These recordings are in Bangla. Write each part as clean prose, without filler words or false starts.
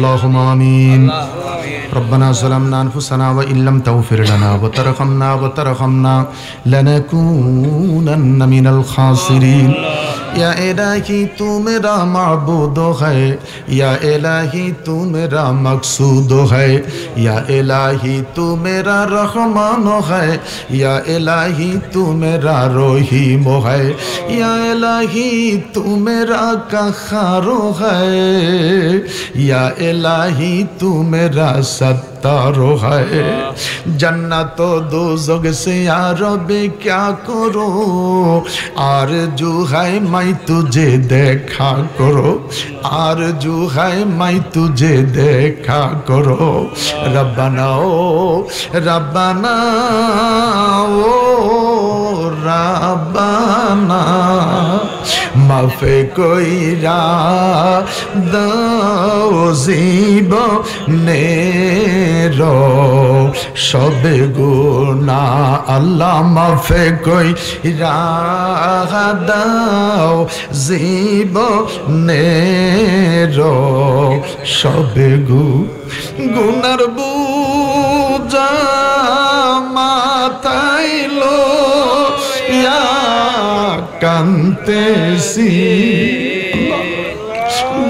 अल्लाहुम्मा आमीन। रब्बना ज़लमना अनफुसना व इन लम तग़फिर लना व तरहमना लनकूनन्न मिनल खासिरीन। या इलाही तू मेरा माबूद है, या इलाही तू मेरा मकसूद है, या इलाही तू मेरा रहमान है, या इलाही तू मेरा रहीम है, या इलाही तू मेरा कहहार है, या इलाही तू मेरा सत्तारो है। जन्नत दोज़ख से या रब्बी क्या करो, आरज़ू है मैं तुझे देखा करो, आरज़ू है मैं तुझे देखा करो। रब्बना ओ रब्बना ओ रब्बना माफ़े कोई रा दाओ जीबनेरो सब गुनाह अल्लाह माफ़े कोई रा दाओ जीबनेरो सब गुनार बुझा माথায় লইয়া কান্দেছি,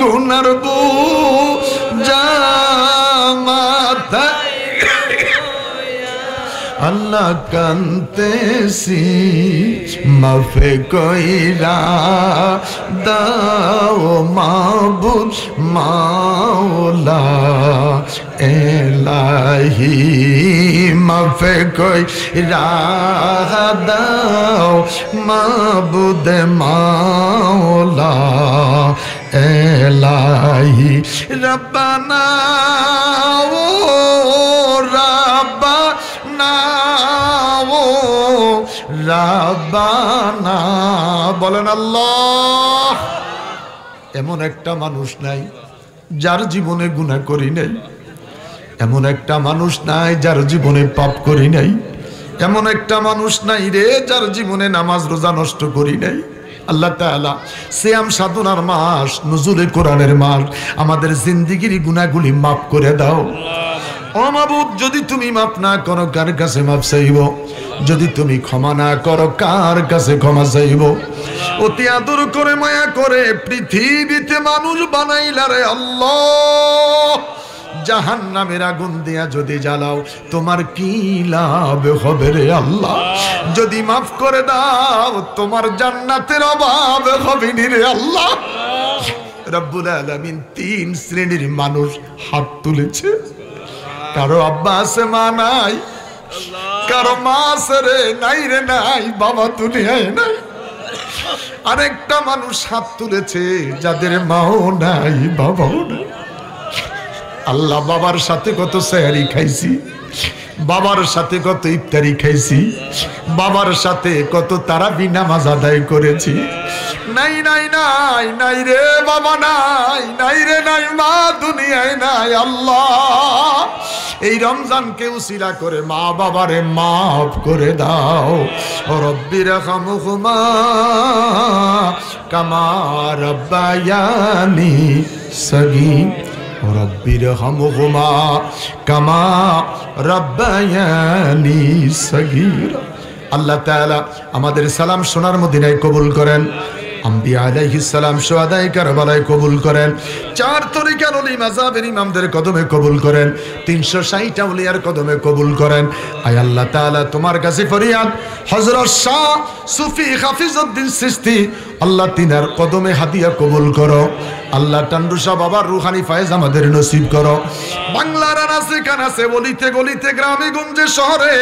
গুনার বুঝা মাথায় अल्लाह कांतेसी माफ़े कइरा दाओ माबूद मौला इलाही माफ़े कइरा दाओ माबूद मौला इलाही। रब्बाना ओ रब्बाना ओ रब्बाना बोलेन अल्लाह। এমন একটা মানুষ নাই যার জীবনে গুনাহ করি নাই, এমন একটা মানুষ নাই যার জীবনে পাপ করি নাই, এমন একটা মানুষ নাই রে যার জীবনে নামাজ রোজা নষ্ট করি নাই। আল্লাহ তাআলা সিয়াম সাধনার মাস, নুজুলে কোরআনের মাস, আমাদের জিন্দেগির গুনাহগুলি মাফ করে দাও। ও মাবুদ, যদি তুমি মাফ না করো কার কাছে মাফ চাইব? যদি তুমি ক্ষমা না করো কার কাছে ক্ষমা চাইব? অতি আদর করে মায়া করে পৃথিবীতে মানুষ বানাইলা রে আল্লাহ, জাহান্নামের আগুন দিয়া যদি জ্বালাও তোমার কি লাভ হবে রে আল্লাহ? যদি মাফ করে দাও তোমার জান্নাতের অভাব হবে নি রে আল্লাহ। রব্বুল আলামিন তিন শ্রেণীর মানুষ হাত তুলেছে। কারো আব্বা আছে মা নাই, কারো মা আছে রে নাই রে নাই, বাবা দুনিয়ায় নাই। আরেকটা মানুষ হাত তুলেছে যাদের মাও নাই বাবাও নাই। আল্লাহ, বাবার সাথে কত সেহরি খাইছি, বাবার সাথে কত ইফতারি খাইছি, বাবার সাথে কত তারাবি নামাজ আদায় করেছি। নাই নাই নাই নাই রে বাবা নাই, নাই রে নাই মা দুনিয়ায় নাই। আল্লাহ, এই রমজানকে উসিলা করে মা বাবারে মাফ করে দাও। রব্বির রহমহুমা কামা রব্বায়ানি সগীর, রব্বির রহমহুমা কামা রব্বায়ানি সগীর। আল্লাহ তাআলা আমাদের সালাম সোনার মদিনায় কবুল করেন, আম্বিয়া আলাইহিস সালাম শুহাদায়ে কারবালায় কবুল করেন, চার তরিকার ওলি মাযহাবের ইমামদের কদমে কবুল করেন, 360 আউলিয়ার কদমে কবুল করেন। আয় আল্লাহ তাআলা, তোমার কাছে ফরিয়াদ, হযরত শাহ সুফি হাফিজউদ্দিন চিশতি আল্লাহ তিনার কদমে হাদিয়া কবুল করো। আল্লাহ টান্ডুসা বাবার রুহানি ফায়েজ আমাদের নসিব করো। বাংলার আনাচে কানাচে, গলিতে গলিতে, গ্রামে গঞ্জে, শহরে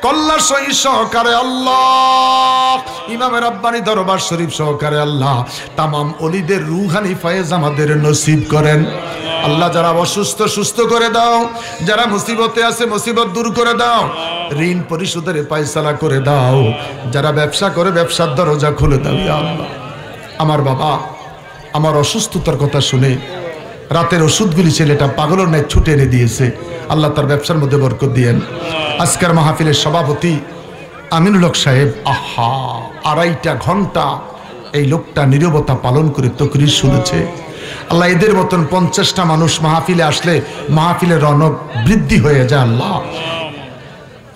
কল্লা সহিত সহকারে আল্লাহ, ইমামে রাব্বানি দরবার শরীফ সহকারে আল্লাহ তামাম ওলিদের রুহানি ফায়েজ আমাদের নসিব করেন। আল্লাহ, যারা অসুস্থ সুস্থ করে দাও, যারা মুসিবতে আছে মুসিবত দূর করে দাও, ঋণ পরিশোধের ফয়সালা করে দাও, যারা ব্যবসা করে ব্যবসার দরজা খুলে দাও। ইয়া আল্লাহ, আমার বাবা আমার অসুস্থতার কথা শুনে রাতের ওষুধগুলি ছেলেটা পাগলের ন্যায় ছুটে এনে দিয়েছে। আল্লাহ তার ব্যবসার মধ্যে বরকত দিয়েন। আজকের মাহফিলের সভাপতি আমিনুল হক সাহেব, আহা 2.5 ঘন্টা এই লোকটা নীরবতা পালন করে তকরির শুনেছে। আল্লাহ এদের মতন 50টা মানুষ মাহফিলে আসলে মাহফিলের রৌনক বৃদ্ধি হয়ে যায়। আল্লাহ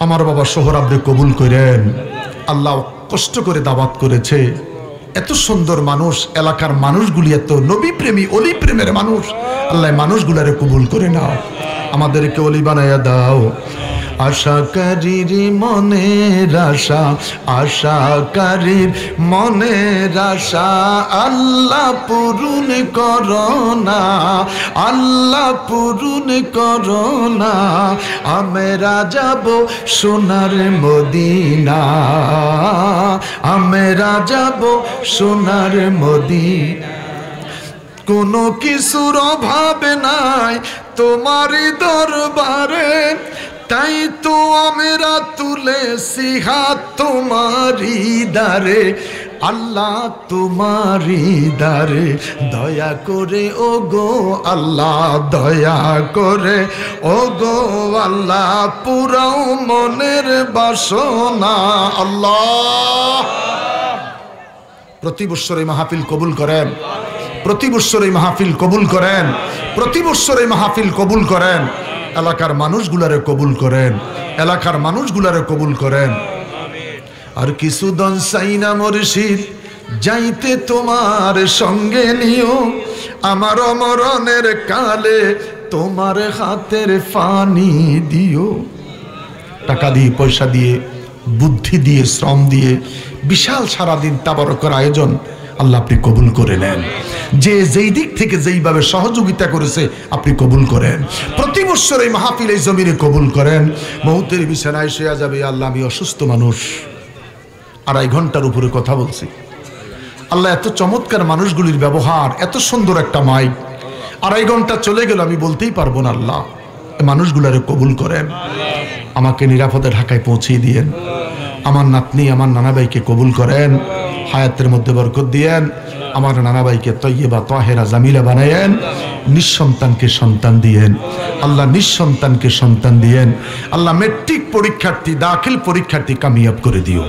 আমার বাবা সোহরাবরে কবুল করেন। আল্লাহ কষ্ট করে দাওয়াত করেছে, এত সুন্দর মানুষ, এলাকার মানুষগুলি এত নবী প্রেমী অলি প্রেমের মানুষ। আল্লাহ মানুষগুলারে কবুল করে নাও, আমাদেরকে অলি বানাইয়া দাও। আশাকারীর মনের আশা, আশাকারীর মনের আশা আল্লাহ পূরণ করো না, আল্লাহ পূরণ করো না। আমরা যাব সোনার মদিনা, আমরা যাব সোনার মদিনা। কোনো কিছুর অভাব নাই তোমারই দরবারে, তাই তো আমরা তুলেছি হাত তোমারই দ্বারে। আল্লাহ তোমারই দ্বারে দয়া করে ও গো আল্লাহ, দয়া করে ও গো আল্লাহ, পুরাও মনের বাসনা। আল্লাহ প্রতি বছর এই মাহফিল কবুল করেন, প্রতি বছর এই মাহফিল কবুল করেন, প্রতি বছর এই মাহফিল কবুল করেন। এলাকার মানুষগুলারে কবুল করেন, এলাকার মানুষগুলারে কবুল করেন। আর কিছু দন সাইনা মুর্শিদ যাইতে তোমার সঙ্গে নিও, আমার মরণের কালে তোমার হাতের পানি দিও। টাকা দিয়ে, পয়সা দিয়ে, বুদ্ধি দিয়ে, শ্রম দিয়ে বিশাল সারাদিন তাবারকের আয়োজন আল্লাহ আপনি কবুল করে নেন। যে যেই দিক থেকে যেইভাবে সহযোগিতা করেছে আপনি কবুল করেন। প্রতি বছর এই মাহফিল এই জমিনে কবুল করেন। মৌতের বিছানায় শুয়ে যাবে, আল্লাহ আমি অসুস্থ মানুষ, 2.5 ঘন্টার উপরে কথা বলছি। আল্লাহ এত চমৎকার মানুষগুলির ব্যবহার, এত সুন্দর একটা মাইক, 2.5 ঘন্টা চলে গেল আমি বলতেই পারবো না। আল্লাহ মানুষগুলারে কবুল করেন, আমাকে নিরাপদে ঢাকায় পৌঁছিয়ে দিয়েন। আমার নাতনি, আমার নানা ভাইকে কবুল করেন, হায়াতের মধ্যে বরকত দিয়েন। আমার নানা ভাইকে তৈয়বা তাহেরা জামিলা বানায়েন, নিঃসন্তানকে সন্তান দিয়েন। আল্লাহ নিঃসন্তানকে সন্তান দিয়েন। আল্লাহ মেট্রিক পরীক্ষার্থী, দাখিল পরীক্ষার্থী কামিয়াব করে দিও,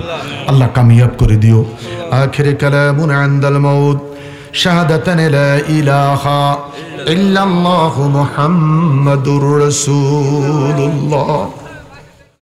আল্লাহ কামিয়াব করে দিও। আখিরে কালামুন ইনদাল মাউত শাহাদাতান লা ইলাহা ইল্লাল্লাহু মুহাম্মাদুর রাসূলুল্লাহ।